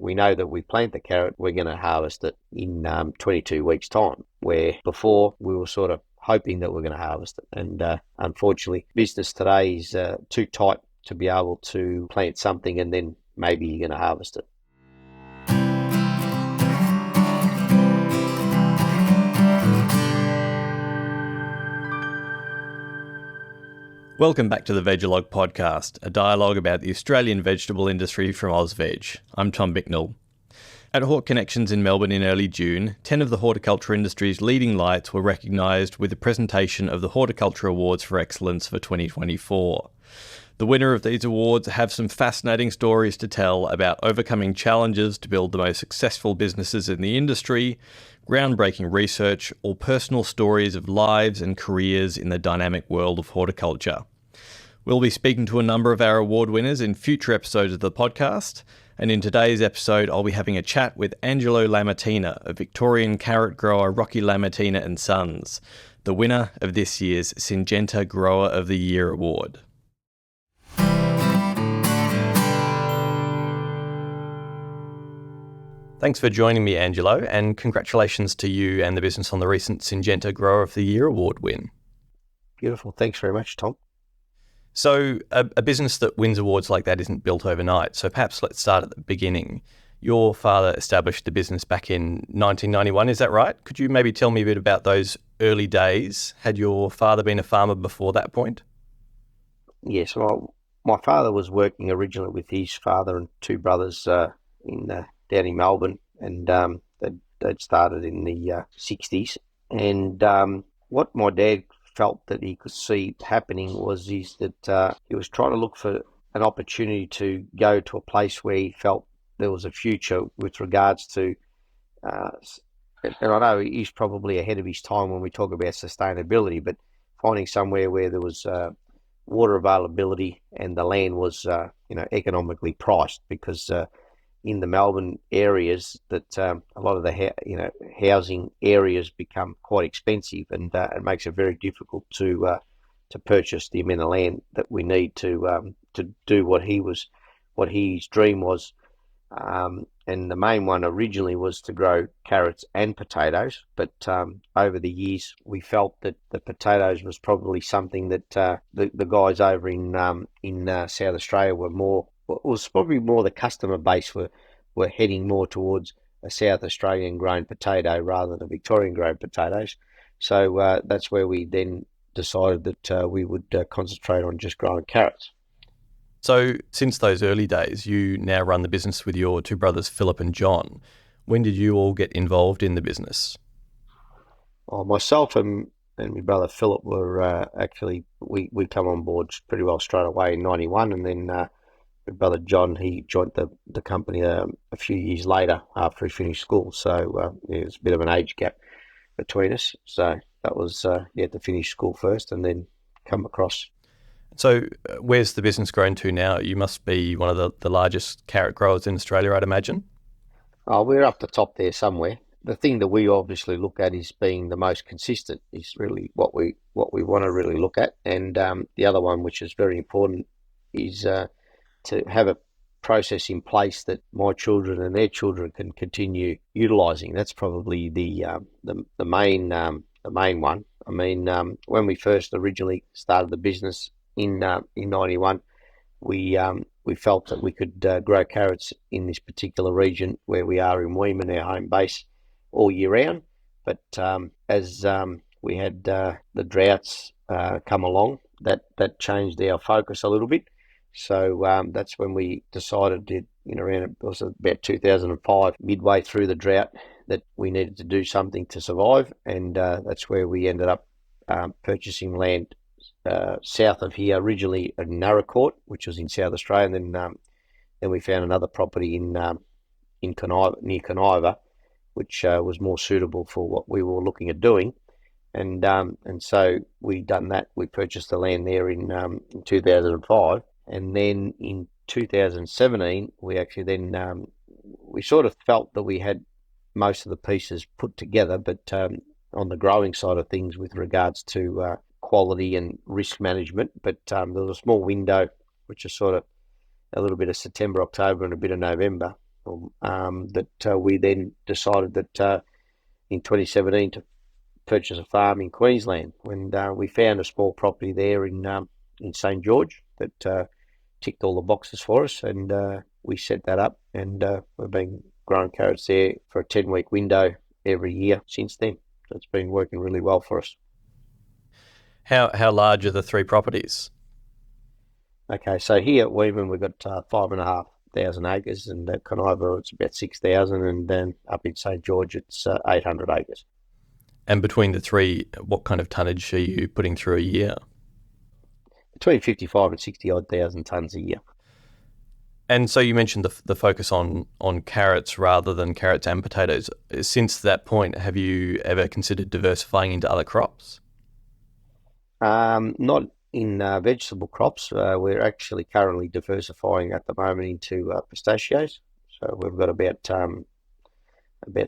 we know that we plant the carrot, we're going to harvest it in 22 weeks' time, where before we were sort of hoping that we're going to harvest it. And unfortunately, business today is too tight to be able to plant something and then maybe you're going to harvest it. Welcome back to the Vegalogue podcast, a dialogue about the Australian vegetable industry from AUSVEG. I'm Tom Bicknell. At Hort Connections in Melbourne in early June, 10 of the horticulture industry's leading lights were recognised with the presentation of the Horticulture Awards for Excellence for 2024. The winner of these awards have some fascinating stories to tell about overcoming challenges to build the most successful businesses in the industry, groundbreaking research, or personal stories of lives and careers in the dynamic world of horticulture. We'll be speaking to a number of our award winners in future episodes of the podcast, and in today's episode I'll be having a chat with Angelo Lamattina of Victorian carrot grower Rocky Lamattina Sons, the winner of this year's Syngenta Grower of the Year award. Thanks for joining me, Angelo, and congratulations to you and the business on the recent Syngenta Grower of the Year award win. Beautiful. Thanks very much, Tom. So a business that wins awards like that isn't built overnight. So perhaps let's start at the beginning. Your father established the business back in 1991, is that right? Could you maybe tell me a bit about those early days? Had your father been a farmer before that point? Yes, well, my father was working originally with his father and two brothers down in Melbourne, and they'd started in the 60s. And what my dad felt that he could see happening was that he was trying to look for an opportunity to go to a place where he felt there was a future with regards to, and I know he's probably ahead of his time when we talk about sustainability, but finding somewhere where there was water availability and the land was economically priced, because in the Melbourne areas that a lot of the housing areas become quite expensive, and it makes it very difficult to purchase the amount of land that we need to do what his dream was. And the main one originally was to grow carrots and potatoes, but over the years we felt that the potatoes was probably something that the guys over in South Australia was probably more the customer base were heading more towards a South Australian grown potato rather than Victorian grown potatoes. So that's where we then decided that we would concentrate on just growing carrots. So since those early days, you now run the business with your two brothers, Philip and John. When did you all get involved in the business? Well, myself and my brother Philip were actually, we come on board pretty well straight away in 91, and then my brother John, he joined the company a few years later after he finished school. So there's a bit of an age gap between us. So that was, he had to finish school first and then come across. So where's the business grown to now? You must be one of the largest carrot growers in Australia, I'd imagine. Oh, we're up the top there somewhere. The thing that we obviously look at is being the most consistent is really what we want to really look at. And the other one, which is very important, is to have a process in place that my children and their children can continue utilising. That's probably the main one. I mean, when we first originally started the business in 91, we felt that we could grow carrots in this particular region where we are in Weeman, our home base, all year round. But as we had the droughts come along, that changed our focus a little bit. So that's when we decided to, it was about 2005, midway through the drought, that we needed to do something to survive, and that's where we ended up purchasing land south of here, originally in Narracourt, which was in South Australia, and then we found another property in Conniva, near Conniva, which was more suitable for what we were looking at doing, and so we done that. We purchased the land there in 2005, and then in 2017 we actually then we sort of felt that we had most of the pieces put together, but on the growing side of things with regards to quality and risk management, but there was a small window, which is sort of a little bit of September, October and a bit of November, that we then decided that in 2017 to purchase a farm in Queensland. When we found a small property there in St George that ticked all the boxes for us, and we set that up, and we've been growing carrots there for a 10-week window every year since then. So it's been working really well for us. How large are the 3 properties? Okay, so here at Weeman we've got 5,500 acres, and at Conover it's about 6,000, and then up in St George it's 800 acres. And between the 3, what kind of tonnage are you putting through a year? Between 55 and 60 odd thousand tonnes a year. And so you mentioned the focus on carrots rather than carrots and potatoes. Since that point, have you ever considered diversifying into other crops? Not in vegetable crops. We're actually currently diversifying at the moment into pistachios. So we've got about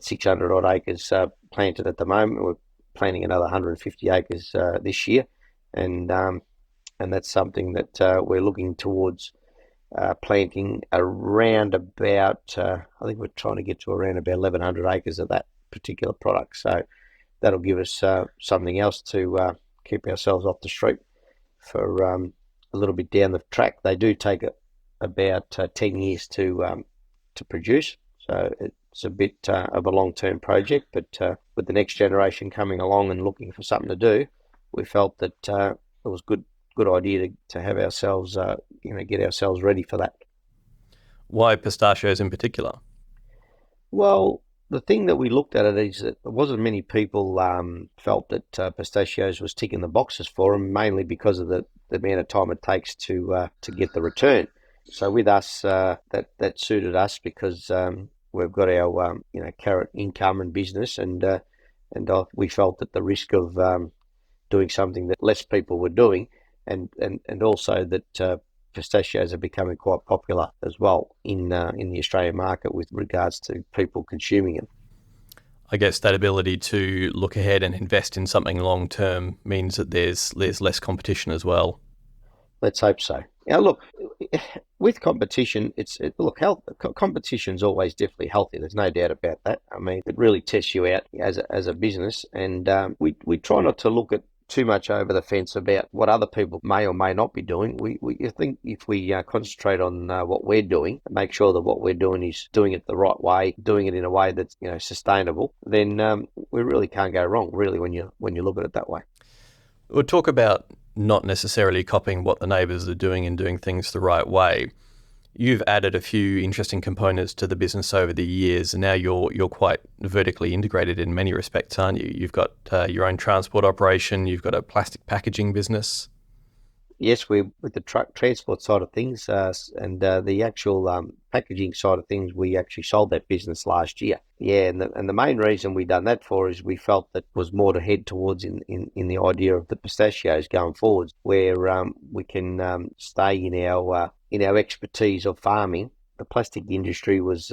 600 odd acres planted at the moment. We're planting another 150 acres this year, and that's something that we're looking towards planting around about. I think we're trying to get to around about 1,100 acres of that particular product. So that'll give us something else to keep ourselves off the street for a little bit down the track. They do take about 10 years to produce, so it's a bit of a long-term project. But with the next generation coming along and looking for something to do, we felt that it was good idea to have ourselves, get ourselves ready for that. Why pistachios in particular? Well, the thing that we looked at it is that there wasn't many people felt that pistachios was ticking the boxes for them, mainly because of the amount of time it takes to get the return. So with us, that suited us because we've got our carrot income and business, and we felt that the risk of doing something that less people were doing, and also that pistachios are becoming quite popular as well in the Australian market with regards to people consuming them. I guess that ability to look ahead and invest in something long term means that there's less competition as well. Let's hope so. Now, look, with competition, competition's always definitely healthy. There's no doubt about that. I mean, it really tests you out as a business, and we try not to look at too much over the fence about what other people may or may not be doing. We think if we concentrate on what we're doing, make sure that what we're doing is doing it the right way, doing it in a way that's sustainable, then we really can't go wrong. Really, when you look at it that way. We'll talk about not necessarily copying what the neighbours are doing and doing things the right way. You've added a few interesting components to the business over the years, and now you're quite vertically integrated in many respects, aren't you? You've got your own transport operation, you've got a plastic packaging business. Yes, we're with the truck transport side of things, and the actual packaging side of things. We actually sold that business last year. Yeah, and the main reason we done that for is we felt that was more to head towards in the idea of the pistachios going forwards, where we can stay in our expertise of farming. The plastic industry was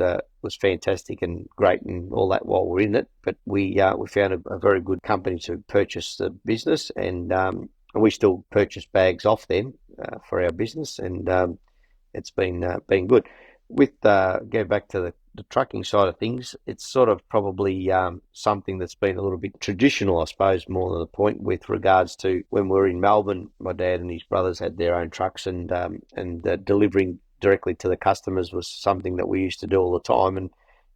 fantastic and great and all that while we're in it, but we found a very good company to purchase the business, and we still purchase bags off them for our business, and it's been good. With going back to the trucking side of things, it's sort of probably something that's been a little bit traditional, I suppose, more than the point, with regards to when we were in Melbourne. My dad and his brothers had their own trucks, and delivering directly to the customers was something that we used to do all the time. And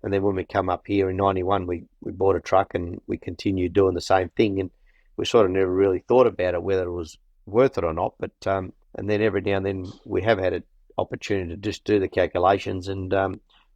then when we come up here in 91, we bought a truck and we continued doing the same thing. And we sort of never really thought about it, whether it was worth it or not. But and then every now and then we have had an opportunity to just do the calculations, and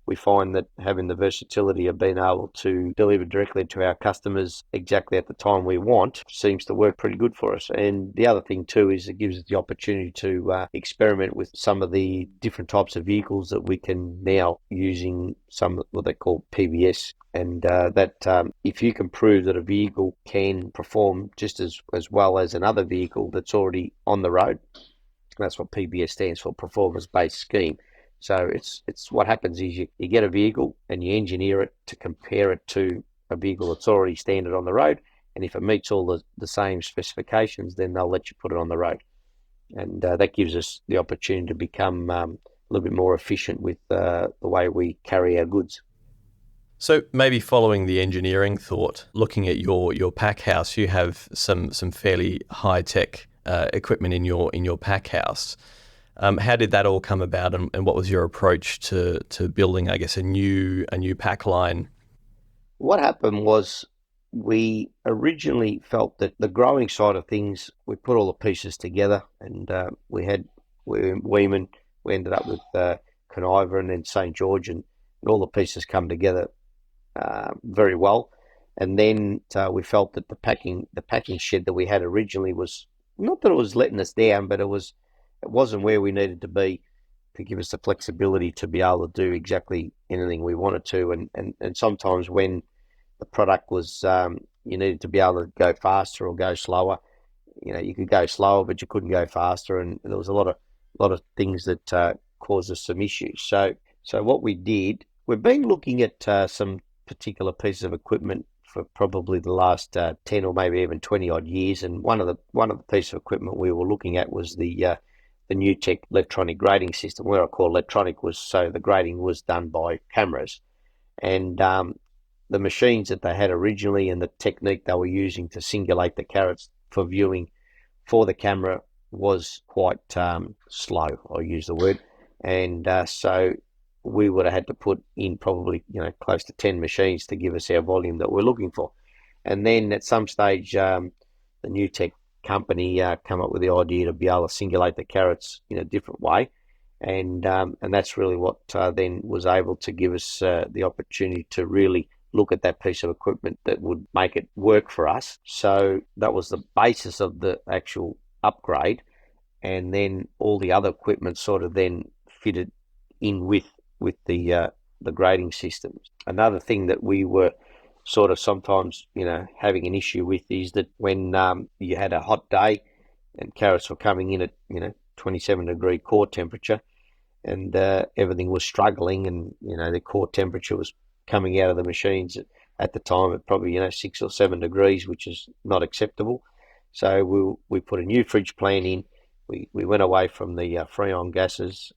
we find that having the versatility of being able to deliver directly to our customers exactly at the time we want seems to work pretty good for us. And the other thing too is it gives us the opportunity to experiment with some of the different types of vehicles that we can now, using some what they call PBS. And that if you can prove that a vehicle can perform just as well as another vehicle that's already on the road, that's what PBS stands for, performance-based scheme. So it's what happens is you get a vehicle and you engineer it to compare it to a vehicle that's already standard on the road, and if it meets all the same specifications, then they'll let you put it on the road. And that gives us the opportunity to become little bit more efficient with the way we carry our goods. So maybe following the engineering thought, looking at your pack house, you have some fairly high tech equipment in your pack house. How did that all come about, and what was your approach to building, I guess, a new pack line? What happened was we originally felt that the growing side of things, we put all the pieces together, and we Weeman, we ended up with Conniver and then St. George, and all the pieces come together very well. And then we felt that the packing shed that we had originally was not that it was letting us down, but it wasn't where we needed to be to give us the flexibility to be able to do exactly anything we wanted to. And sometimes when the product was you needed to be able to go faster or go slower, you could go slower, but you couldn't go faster, and there was a lot of things that caused us some issues. So what we did, we've been looking at some particular pieces of equipment for probably the last 10 or maybe even 20 odd years, and one of the pieces of equipment we were looking at was the new tech electronic grading system. Where I call electronic was so the grading was done by cameras, and the machines that they had originally and the technique they were using to singulate the carrots for viewing for the camera was quite slow, I'll use the word. And so we would have had to put in probably close to 10 machines to give us our volume that we're looking for. And then at some stage, the new tech company come up with the idea to be able to singulate the carrots in a different way. And that's really what then was able to give us the opportunity to really look at that piece of equipment that would make it work for us. So that was the basis of the actual upgrade, and then all the other equipment sort of then fitted in with the grading systems. Another thing that we were sort of sometimes having an issue with is that when you had a hot day and carrots were coming in at 27-degree core temperature, and everything was struggling, and the core temperature was coming out of the machines at the time at probably 6 or 7 degrees, which is not acceptable. So we put a new fridge plan in. We went away from the freon gases,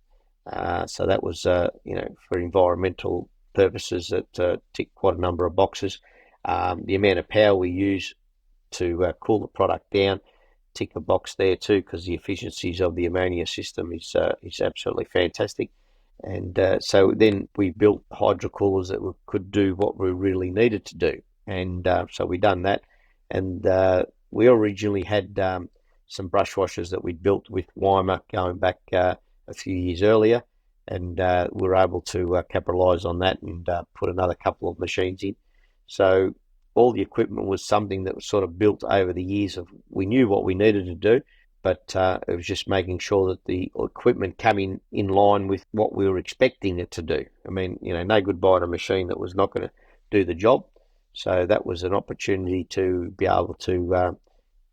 so that was for environmental purposes that ticked quite a number of boxes. The amount of power we use to cool the product down tick a box there too, because the efficiencies of the ammonia system is absolutely fantastic. And so then we built hydrocoolers that could do what we really needed to do. And so we done that. And we originally had some brush washers that we'd built with Weimar going back a few years earlier. And we were able to capitalise on that and put another couple of machines in. So all the equipment was something that was sort of built over the years of, we knew what we needed to do, but it was just making sure that the equipment came in line with what we were expecting it to do. I mean, no good buying a machine that was not going to do the job. So that was an opportunity to be able to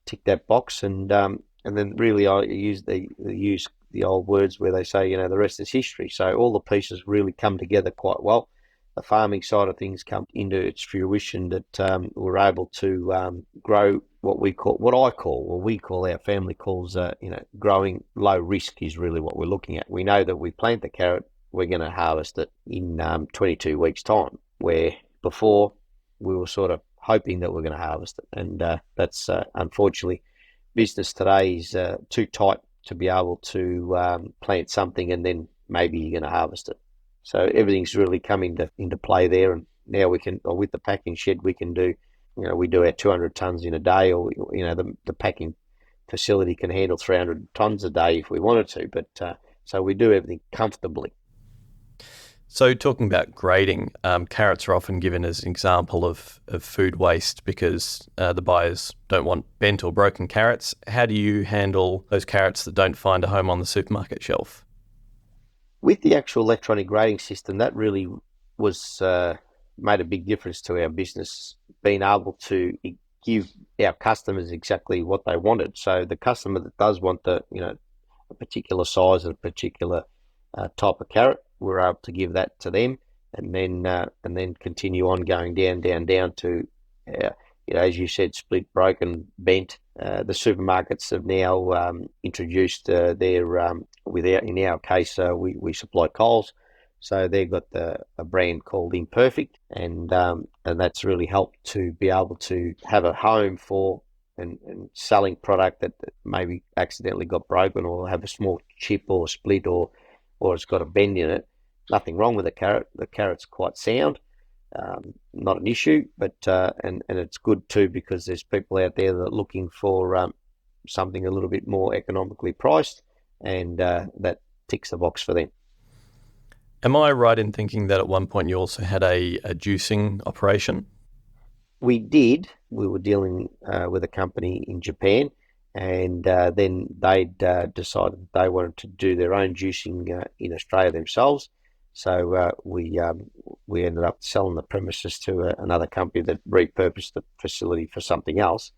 tick that box, and then really I use the old words where they say, the rest is history. So all the pieces really come together quite well. The farming side of things come into its fruition, that we're able to grow what we call, our family calls, growing low risk is really what we're looking at. We know that we plant the carrot, we're going to harvest it in 22 weeks' time, where before we were sort of hoping that we're going to harvest it. And that's unfortunately, business today is too tight to be able to plant something and then maybe you're going to harvest it. So everything's really come into play there, and now we can, or with the packing shed, we can do, we do our 200 tonnes in a day, or the packing facility can handle 300 tonnes a day if we wanted to. But so we do everything comfortably. So talking about grading, carrots are often given as an example of food waste because the buyers don't want bent or broken carrots. How do you handle those carrots that don't find a home on the supermarket shelf? With the actual electronic grading system, that really was made a big difference to our business, being able to give our customers exactly what they wanted. So the customer that does want a particular size and a particular type of carrot, we're able to give that to them, and then continue on going down to, as you said, split, broken, bent. The supermarkets have now introduced in our case, we supply Coles, so they've got a brand called Imperfect, and that's really helped to be able to have a home for and selling product that maybe accidentally got broken or have a small chip or split or it's got a bend in it. Nothing wrong with the carrot. The carrot's quite sound. Not an issue, but and it's good too because there's people out there that are looking for something a little bit more economically priced, and that ticks the box for them. Am I right in thinking that at one point you also had a juicing operation? We did. We were dealing with a company in Japan, and then they'd decided they wanted to do their own juicing in Australia themselves. So we ended up selling the premises to another company that repurposed the facility for something else.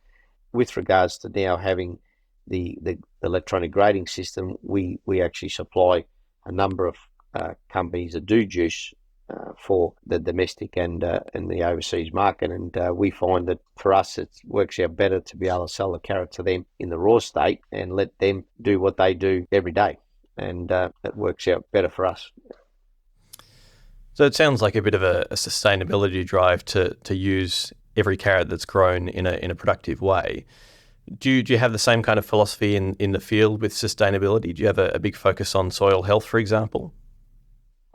With regards to now having the electronic grading system, we actually supply a number of companies that do juice for the domestic and the overseas market, and we find that for us it works out better to be able to sell the carrot to them in the raw state and let them do what they do every day, and it works out better for us. So it sounds like a bit of a sustainability drive to use every carrot that's grown in a productive way. Do you have the same kind of philosophy in the field with sustainability? Do you have a big focus on soil health, for example?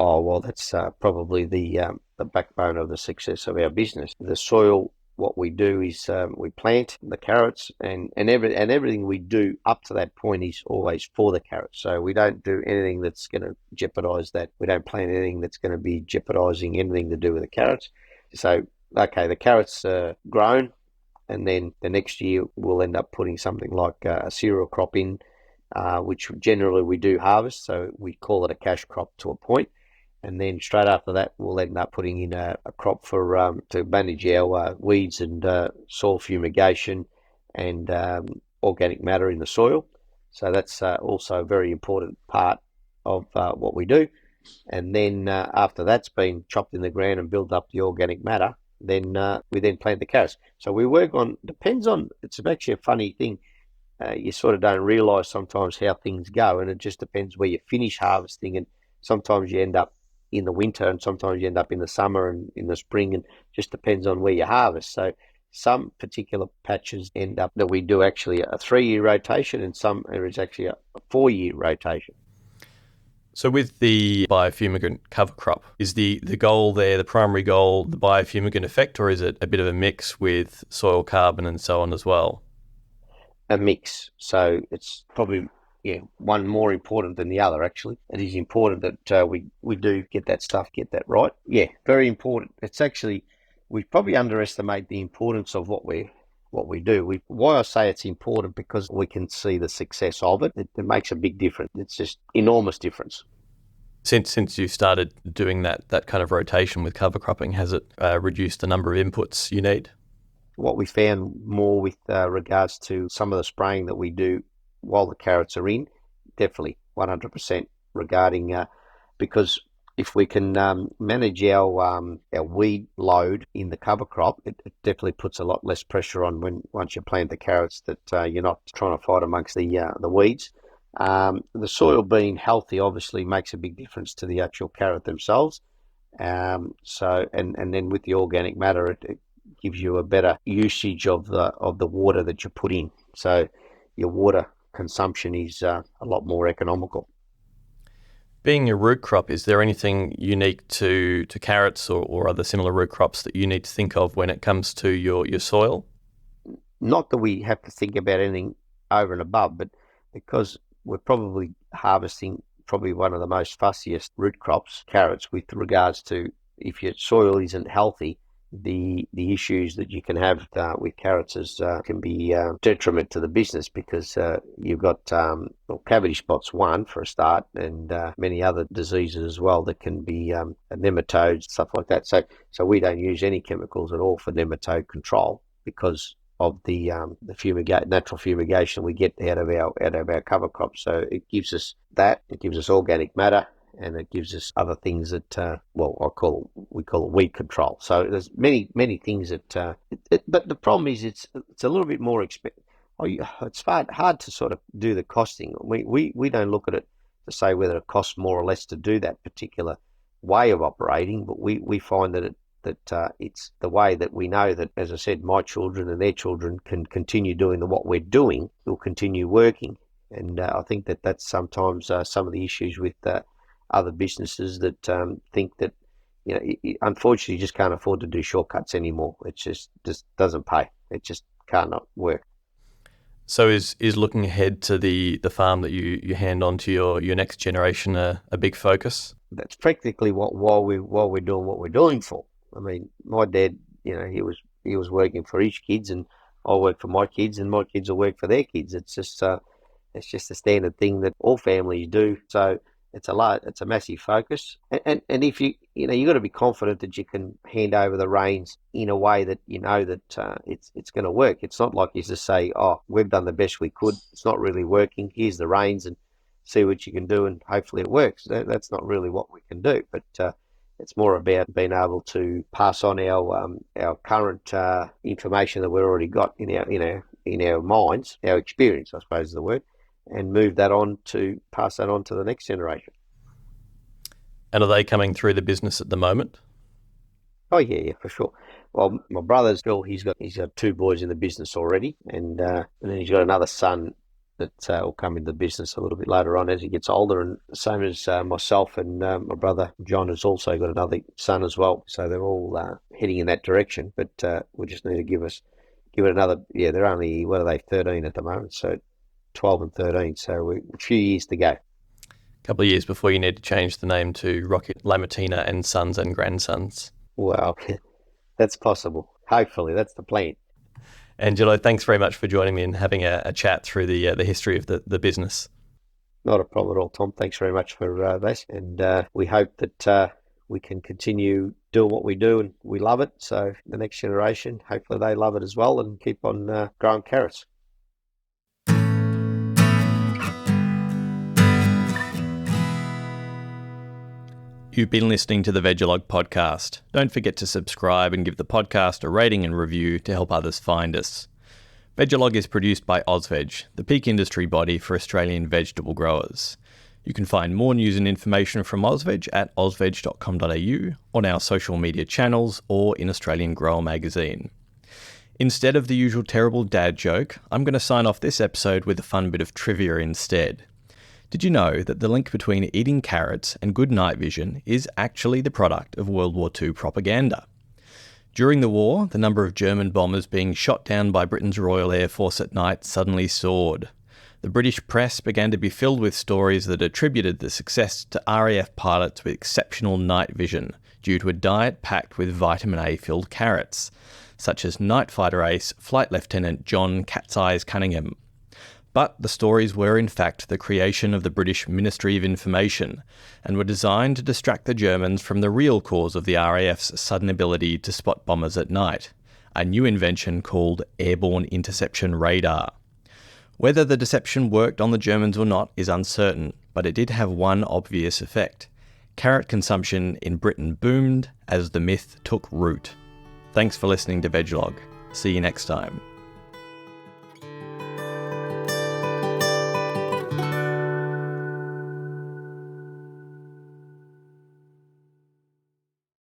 Oh, well, that's probably the backbone of the success of our business. The soil, what we do is we plant the carrots, and everything we do up to that point is always for the carrots. So we don't do anything that's going to jeopardise that. We don't plant anything that's going to be jeopardising anything to do with the carrots. So, okay, the carrots are grown, and then the next year we'll end up putting something like a cereal crop in, which generally we do harvest. So we call it a cash crop to a point. And then straight after that, we'll end up putting in a crop for to manage our weeds and soil fumigation and organic matter in the soil. So that's also a very important part of what we do. And then after that's been chopped in the ground and built up the organic matter, then we then plant the carrots. So we work on, depends on, it's actually a funny thing. You sort of don't realise sometimes how things go, and it just depends where you finish harvesting, and sometimes you end up in the winter and sometimes you end up in the summer and in the spring, and just depends on where you harvest. So some particular patches end up that we do actually a 3-year rotation, and some areas actually a 4-year rotation. So with the biofumigant cover crop, is the goal there, the primary goal, the biofumigant effect, or is it a bit of a mix with soil carbon and so on as well? A mix. So it's probably one more important than the other. Actually, it is important that we do get that right. Yeah, very important. It's actually, we probably underestimate the importance of what we do. Why I say it's important, because we can see the success of it. It makes a big difference. It's just enormous difference. Since you started doing that kind of rotation with cover cropping, has it reduced the number of inputs you need? What we found more with regards to some of the spraying that we do while the carrots are in, definitely 100% regarding because if we can manage our weed load in the cover crop, it definitely puts a lot less pressure on once you plant the carrots, that you're not trying to fight amongst the weeds. The soil being healthy obviously makes a big difference to the actual carrot themselves. So then with the organic matter, it gives you a better usage of the water that you put in. So your water consumption is a lot more economical. Being a root crop, is there anything unique to carrots or other similar root crops that you need to think of when it comes to your soil? Not that we have to think about anything over and above, but because we're probably harvesting probably one of the most fussiest root crops, carrots, with regards to if your soil isn't healthy, the issues that you can have with carrots can be detriment to the business, because you've got cavity spots, one for a start, and many other diseases as well that can be nematodes, stuff like that. So we don't use any chemicals at all for nematode control, because of the natural fumigation we get out of our cover crops. So it gives us that, it gives us organic matter, and it gives us other things that we call it weed control. So there's many things that but the problem is it's a little bit more expensive. it's hard to sort of do the costing. We don't look at it to say whether it costs more or less to do that particular way of operating, but we find that it's the way that we know that, as I said, my children and their children can continue doing what we're doing, will continue working. And I think that's sometimes some of the issues with other businesses that think that, unfortunately, you just can't afford to do shortcuts anymore. It just doesn't pay. It just cannot work. So is looking ahead to the farm that you hand on to your next generation a big focus? That's practically why we're doing what we're doing for. I mean, my dad, he was working for his kids, and I work for my kids, and my kids will work for their kids. It's just a standard thing that all families do. So it's a massive focus, and if you got to be confident that you can hand over the reins in a way that that it's going to work. It's not like you just say, oh, we've done the best we could, it's not really working, here's the reins and see what you can do, and hopefully it works. That's not really what we can do, but it's more about being able to pass on our current information that we've already got in our minds, our experience, I suppose is the word, and move that on to pass that on to the next generation. And are they coming through the business at the moment? Oh yeah, for sure. Well, my brother's still he's got 2 boys in the business already, and then he's got another son that will come into the business a little bit later on as he gets older. And same as myself and my brother John has also got another son as well. So they're all heading in that direction. But we just need to give it another. Yeah, they're only 13 at the moment, so 12 and 13. So a few years to go. A couple of years before you need to change the name to Rocky Lamattina and Sons and Grandsons. Well, that's possible. Hopefully, that's the plan. Angelo, thanks very much for joining me and having a chat through the history of the business. Not a problem at all, Tom. Thanks very much for that. And we hope that we can continue doing what we do, and we love it. So the next generation, hopefully they love it as well and keep on growing carrots. You've been listening to the Vegalogue podcast. Don't forget to subscribe and give the podcast a rating and review to help others find us. Vegalogue is produced by AUSVEG, the peak industry body for Australian vegetable growers. You can find more news and information from AUSVEG at ausveg.com.au, on our social media channels, or in Australian Grower magazine. Instead of the usual terrible dad joke, I'm going to sign off this episode with a fun bit of trivia instead. Did you know that the link between eating carrots and good night vision is actually the product of World War II propaganda? During the war, the number of German bombers being shot down by Britain's Royal Air Force at night suddenly soared. The British press began to be filled with stories that attributed the success to RAF pilots with exceptional night vision due to a diet packed with vitamin A-filled carrots, such as night fighter ace Flight Lieutenant John Cat's Eyes Cunningham. But the stories were in fact the creation of the British Ministry of Information and were designed to distract the Germans from the real cause of the RAF's sudden ability to spot bombers at night, a new invention called airborne interception radar. Whether the deception worked on the Germans or not is uncertain, but it did have one obvious effect. Carrot consumption in Britain boomed as the myth took root. Thanks for listening to Vegalogue. See you next time.